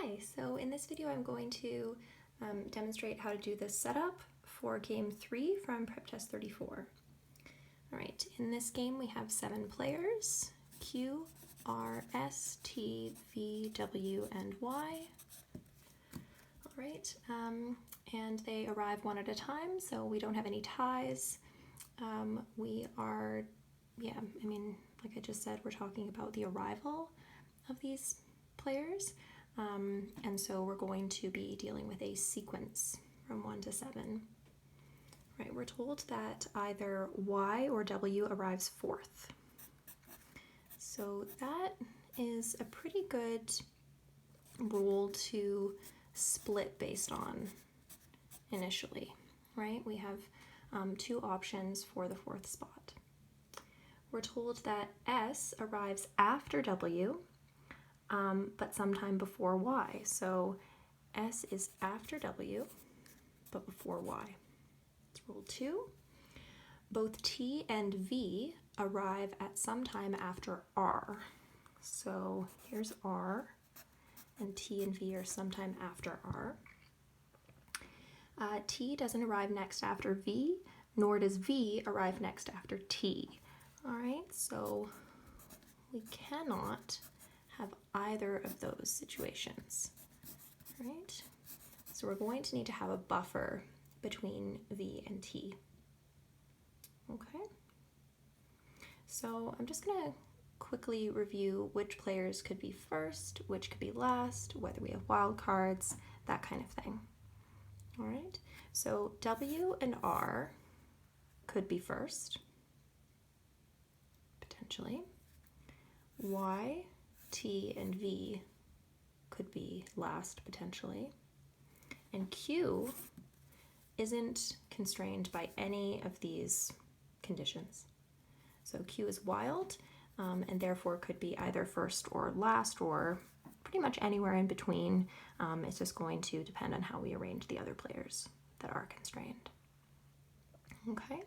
Hi, so in this video I'm going to demonstrate how to do the setup for game 3 from PrepTest 34. Alright, in this game we have 7 players, Q, R, S, T, V, W, and Y. Alright, and they arrive one at a time, so we don't have any ties. Like I just said, we're talking about the arrival of these players. And so we're going to be dealing with a sequence from 1 to 7. Right, we're told that either Y or W arrives fourth. So that is a pretty good rule to split based on initially, right? We have 2 options for the fourth spot. We're told that S arrives after W, but sometime before Y. So S is after W, but before Y. That's rule 2. Both T and V arrive at some time after R. So here's R, and T and V are sometime after R. T doesn't arrive next after V, nor does V arrive next after T. All right, so we cannot have either of those situations, right? So we're going to need to have a buffer between V and T. Okay, so I'm just going to quickly review which players could be first, which could be last, whether we have wild cards, that kind of thing. All right, so W and R could be first, potentially. Y, T, and V could be last, potentially. And Q isn't constrained by any of these conditions. So Q is wild, and therefore could be either first or last, or pretty much anywhere in between. It's just going to depend on how we arrange the other players that are constrained. Okay,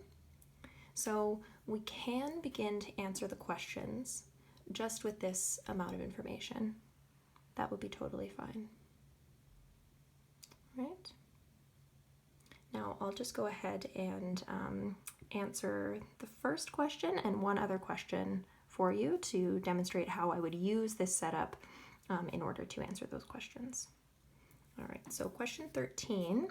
so we can begin to answer the questions just with this amount of information. That would be totally fine. Right? Now I'll just go ahead and answer the first question and one other question for you to demonstrate how I would use this setup in order to answer those questions. All right, so question 13,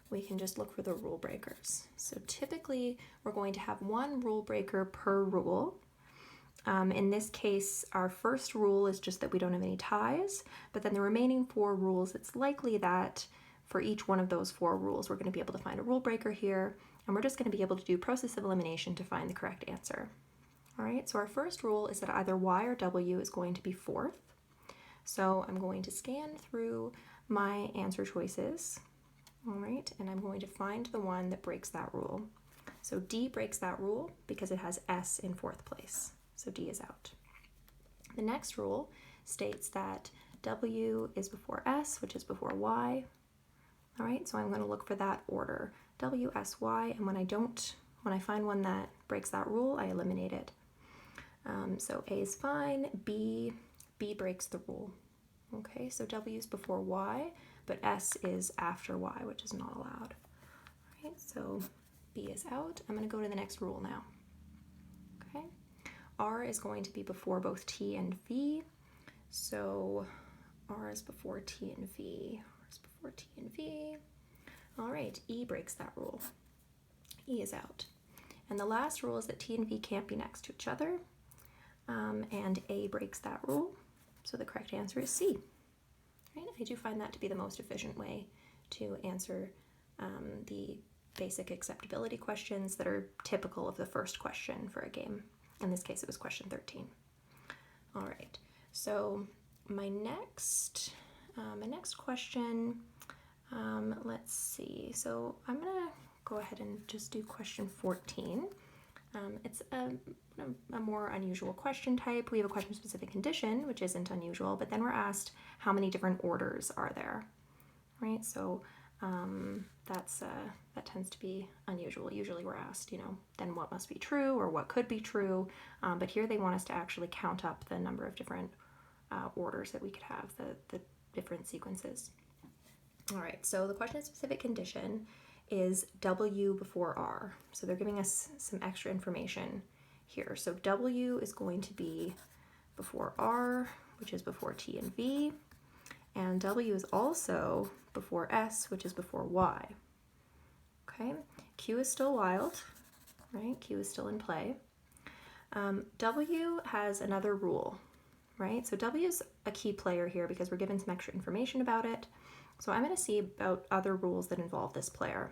we can just look for the rule breakers. So typically we're going to have one rule breaker per rule. In this case, our first rule is just that we don't have any ties, but then the remaining 4 rules, it's likely that for each one of those 4 rules, we're going to be able to find a rule breaker here, and we're just going to be able to do process of elimination to find the correct answer. All right, so our first rule is that either Y or W is going to be fourth. So I'm going to scan through my answer choices, all right, and I'm going to find the one that breaks that rule. So D breaks that rule because it has S in fourth place. So D is out. The next rule states that W is before S, which is before Y. All right, so I'm going to look for that order, W, S, Y, and when I find one that breaks that rule, I eliminate it. So A is fine, B breaks the rule. Okay, so W is before Y, but S is after Y, which is not allowed. All right, so B is out. I'm going to go to the next rule now. Okay. R is going to be before both T and V, so R is before T and V, R is before T and V. All right, E breaks that rule. E is out. And the last rule is that T and V can't be next to each other, and A breaks that rule, so the correct answer is C. Right? I do find that to be the most efficient way to answer the basic acceptability questions that are typical of the first question for a game. In this case, it was question 13. All right, so my next question, let's see. So I'm gonna go ahead and just do question 14. It's a more unusual question type. We have a question-specific condition, which isn't unusual, but then we're asked how many different orders are there, right? So that tends to be unusual. Usually we're asked, then what must be true or what could be true, but here they want us to actually count up the number of different orders that we could have, the different sequences. All right, so the question of specific condition is W before R. So they're giving us some extra information here. So W is going to be before R, which is before T and V, and W is also before S, which is before Y. Okay, Q is still wild, right? Q is still in play. W has another rule, right? So W is a key player here because we're given some extra information about it. So I'm going to see about other rules that involve this player.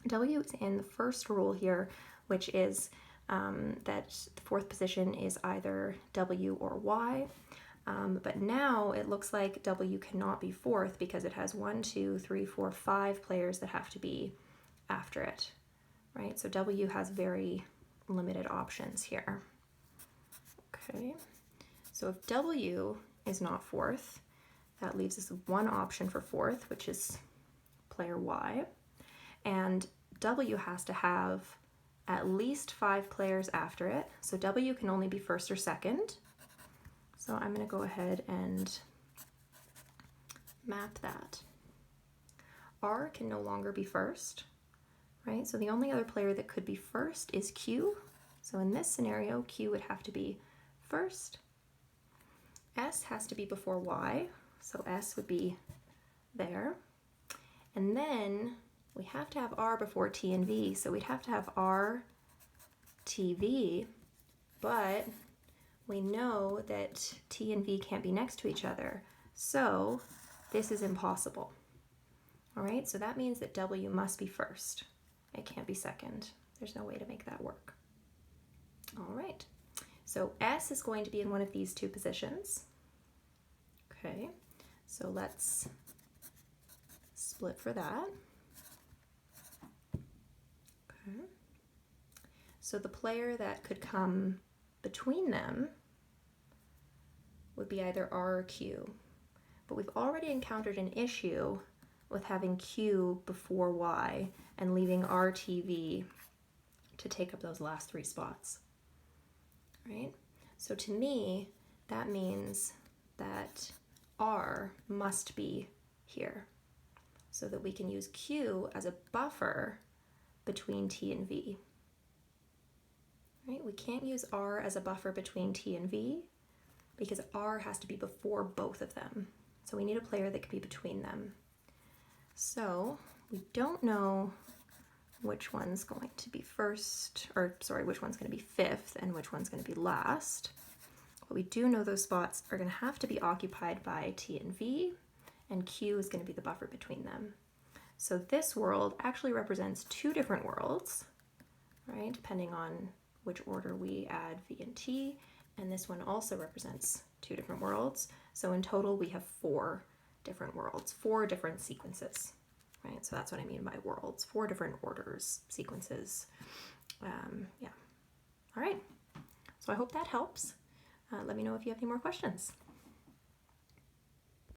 W is in the first rule here, which is that the fourth position is either W or Y. But now it looks like W cannot be fourth because it has 1, 2, 3, 4, 5 players that have to be after it, right? So W has very limited options here. Okay, so if W is not fourth, that leaves us one option for fourth, which is player Y. And W has to have at least 5 players after it. So W can only be first or second. So I'm going to go ahead and map that. R can no longer be first, right? So the only other player that could be first is Q. So in this scenario, Q would have to be first. S has to be before Y. So S would be there. And then we have to have R before T and V. So we'd have to have R, T, V, but we know that T and V can't be next to each other. So this is impossible. All right, so that means that W must be first. It can't be second. There's no way to make that work. All right, so S is going to be in one of these two positions. Okay, so let's split for that. Okay, so the player that could come between them would be either R or Q, but we've already encountered an issue with having Q before Y and leaving RTV to take up those last 3 spots, right? So to me, that means that R must be here so that we can use Q as a buffer between T and V, right? We can't use R as a buffer between T and V because R has to be before both of them. So we need a player that can be between them. So we don't know which one's going to be first, or sorry, which one's going to be fifth and which one's going to be last. But we do know those spots are going to have to be occupied by T and V, and Q is going to be the buffer between them. So this world actually represents 2 different worlds, right, depending on which order we add V and T, and this one also represents 2 different worlds. So in total we have 4 different worlds, 4 different sequences, right? So that's what I mean by worlds, 4 different orders, sequences. Yeah. All right. So I hope that helps. Let me know if you have any more questions.